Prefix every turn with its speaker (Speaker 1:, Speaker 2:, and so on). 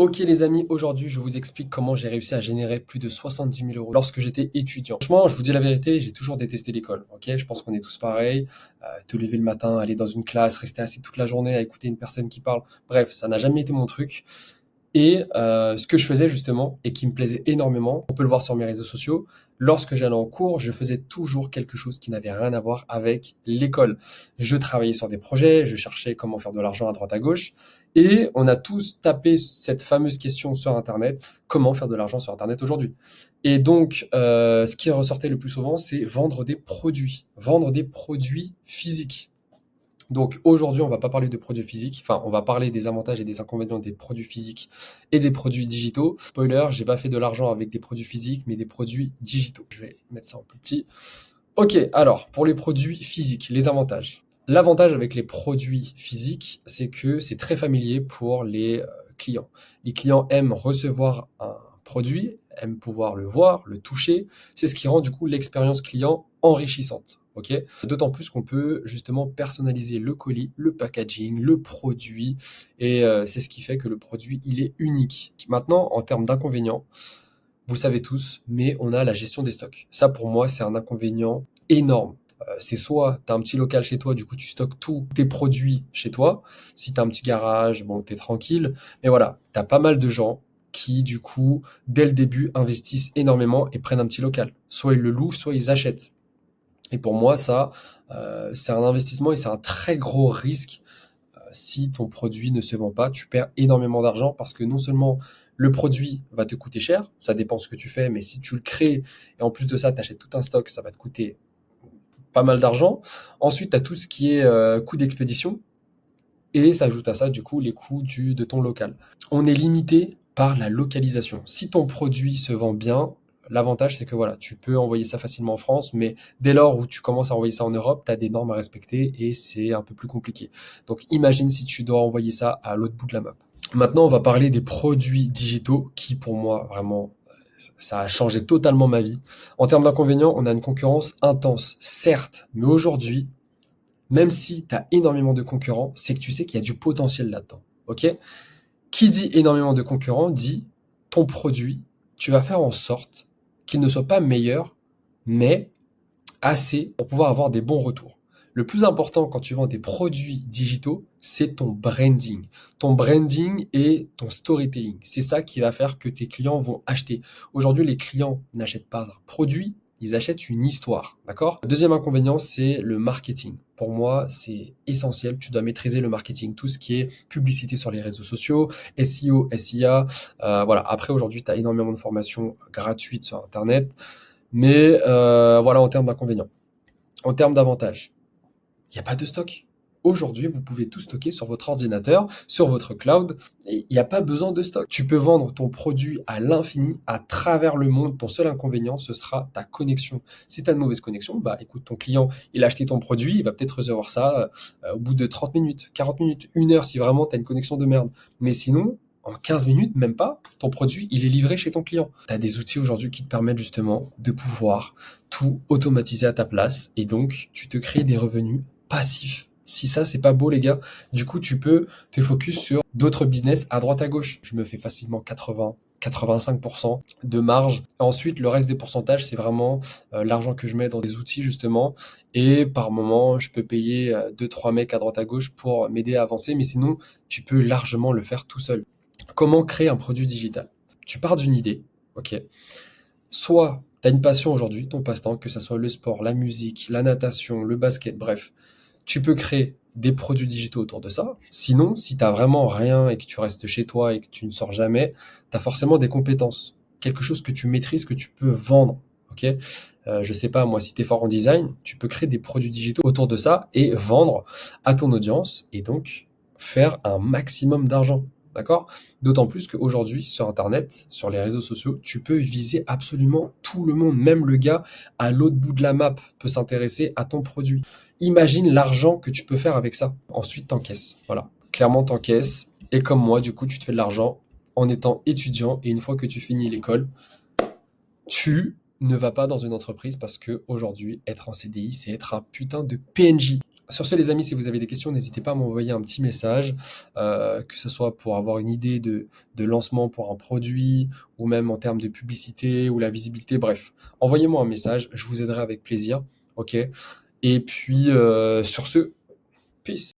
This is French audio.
Speaker 1: Ok les amis, aujourd'hui je vous explique comment j'ai réussi à générer plus de 70 000 € lorsque j'étais étudiant. Franchement, je vous dis la vérité, j'ai toujours détesté l'école, ok? Je pense qu'on est tous pareils. Te lever le matin, aller dans une classe, rester assis toute la journée à écouter une personne qui parle. Bref, ça n'a jamais été mon truc. Et ce que je faisais justement, et qui me plaisait énormément, on peut le voir sur mes réseaux sociaux, lorsque j'allais en cours, je faisais toujours quelque chose qui n'avait rien à voir avec l'école. Je travaillais sur des projets, je cherchais comment faire de l'argent à droite à gauche, et on a tous tapé cette fameuse question sur Internet, comment faire de l'argent sur Internet aujourd'hui. Et donc, ce qui ressortait le plus souvent, c'est vendre des produits physiques. Donc aujourd'hui, on va pas parler de produits physiques, enfin on va parler des avantages et des inconvénients des produits physiques et des produits digitaux. Spoiler, j'ai pas fait de l'argent avec des produits physiques, mais des produits digitaux. Je vais mettre ça en plus petit. Ok, alors pour les produits physiques, les avantages. L'avantage avec les produits physiques, c'est que c'est très familier pour les clients. Les clients aiment recevoir un produit, aiment pouvoir le voir, le toucher. C'est ce qui rend du coup l'expérience client enrichissante. Ok. D'autant plus qu'on peut justement personnaliser le colis, le packaging, le produit, et c'est ce qui fait que le produit il est unique. Maintenant, en termes d'inconvénients, vous le savez tous, mais on a la gestion des stocks. Ça, pour moi, c'est un inconvénient énorme. C'est soit tu as un petit local chez toi, du coup tu stockes tous tes produits chez toi. Si tu as un petit garage, bon, tu es tranquille. Mais voilà, tu as pas mal de gens qui, du coup, dès le début, investissent énormément et prennent un petit local. Soit ils le louent, soit ils achètent. Et pour moi, ça, c'est un investissement et c'est un très gros risque. Si ton produit ne se vend pas, tu perds énormément d'argent parce que non seulement le produit va te coûter cher, ça dépend ce que tu fais, mais si tu le crées et en plus de ça, tu achètes tout un stock, ça va te coûter pas mal d'argent. Ensuite, tu as tout ce qui est coût d'expédition et s'ajoute à ça, du coup, les coûts de ton local. On est limité par la localisation. Si ton produit se vend bien, l'avantage, c'est que voilà, tu peux envoyer ça facilement en France, mais dès lors où tu commences à envoyer ça en Europe, tu as des normes à respecter et c'est un peu plus compliqué. Donc imagine si tu dois envoyer ça à l'autre bout de la map. Maintenant, on va parler des produits digitaux qui, pour moi, vraiment, ça a changé totalement ma vie. En termes d'inconvénients, on a une concurrence intense, certes, mais aujourd'hui, même si tu as énormément de concurrents, c'est que tu sais qu'il y a du potentiel là-dedans. Ok? Qui dit énormément de concurrents dit ton produit, tu vas faire en sorte qu'il ne soit pas meilleur, mais assez pour pouvoir avoir des bons retours. Le plus important quand tu vends des produits digitaux, c'est ton branding. Ton branding et ton storytelling. C'est ça qui va faire que tes clients vont acheter. Aujourd'hui, les clients n'achètent pas un produit, ils achètent une histoire. D'accord? Le deuxième inconvénient, c'est le marketing. Pour moi, c'est essentiel. Tu dois maîtriser le marketing, tout ce qui est publicité sur les réseaux sociaux, SEO, SIA. Voilà. Après, aujourd'hui, tu as énormément de formations gratuites sur Internet. Mais voilà en termes d'inconvénients. En termes d'avantages, il n'y a pas de stock. Aujourd'hui, vous pouvez tout stocker sur votre ordinateur, sur votre cloud, et il n'y a pas besoin de stock. Tu peux vendre ton produit à l'infini, à travers le monde. Ton seul inconvénient, ce sera ta connexion. Si tu as une mauvaise connexion, bah écoute, ton client, il a acheté ton produit, il va peut-être recevoir ça au bout de 30 minutes, 40 minutes, 1 heure, si vraiment tu as une connexion de merde. Mais sinon, en 15 minutes, même pas, ton produit, il est livré chez ton client. Tu as des outils aujourd'hui qui te permettent justement de pouvoir tout automatiser à ta place et donc tu te crées des revenus passifs. Si ça, c'est pas beau, les gars, du coup, tu peux te focus sur d'autres business à droite à gauche. Je me fais facilement 80, 85% de marge. Ensuite, le reste des pourcentages, c'est vraiment l'argent que je mets dans des outils, justement. Et par moment, je peux payer 2, 3 mecs à droite à gauche pour m'aider à avancer. Mais sinon, tu peux largement le faire tout seul. Comment créer un produit digital? Tu pars d'une idée, ok? Soit tu as une passion aujourd'hui, ton passe-temps, que ce soit le sport, la musique, la natation, le basket, bref. Tu peux créer des produits digitaux autour de ça. Sinon, si tu n'as vraiment rien et que tu restes chez toi et que tu ne sors jamais, tu as forcément des compétences. Quelque chose que tu maîtrises, que tu peux vendre. Ok? Je sais pas, moi, si tu es fort en design, tu peux créer des produits digitaux autour de ça et vendre à ton audience et donc faire un maximum d'argent. D'accord? D'autant plus qu'aujourd'hui, sur Internet, sur les réseaux sociaux, tu peux viser absolument tout le monde. Même le gars à l'autre bout de la map peut s'intéresser à ton produit. Imagine l'argent que tu peux faire avec ça. Ensuite, t'encaisses. Voilà. Clairement, t'encaisses. Et comme moi, du coup, tu te fais de l'argent en étant étudiant. Et une fois que tu finis l'école, tu ne vas pas dans une entreprise parce que aujourd'hui, être en CDI, c'est être un putain de PNJ. Sur ce, les amis, si vous avez des questions, n'hésitez pas à m'envoyer un petit message, que ce soit pour avoir une idée de lancement pour un produit, ou même en termes de publicité ou la visibilité. Bref, envoyez-moi un message, je vous aiderai avec plaisir. Ok? Et puis, sur ce, peace.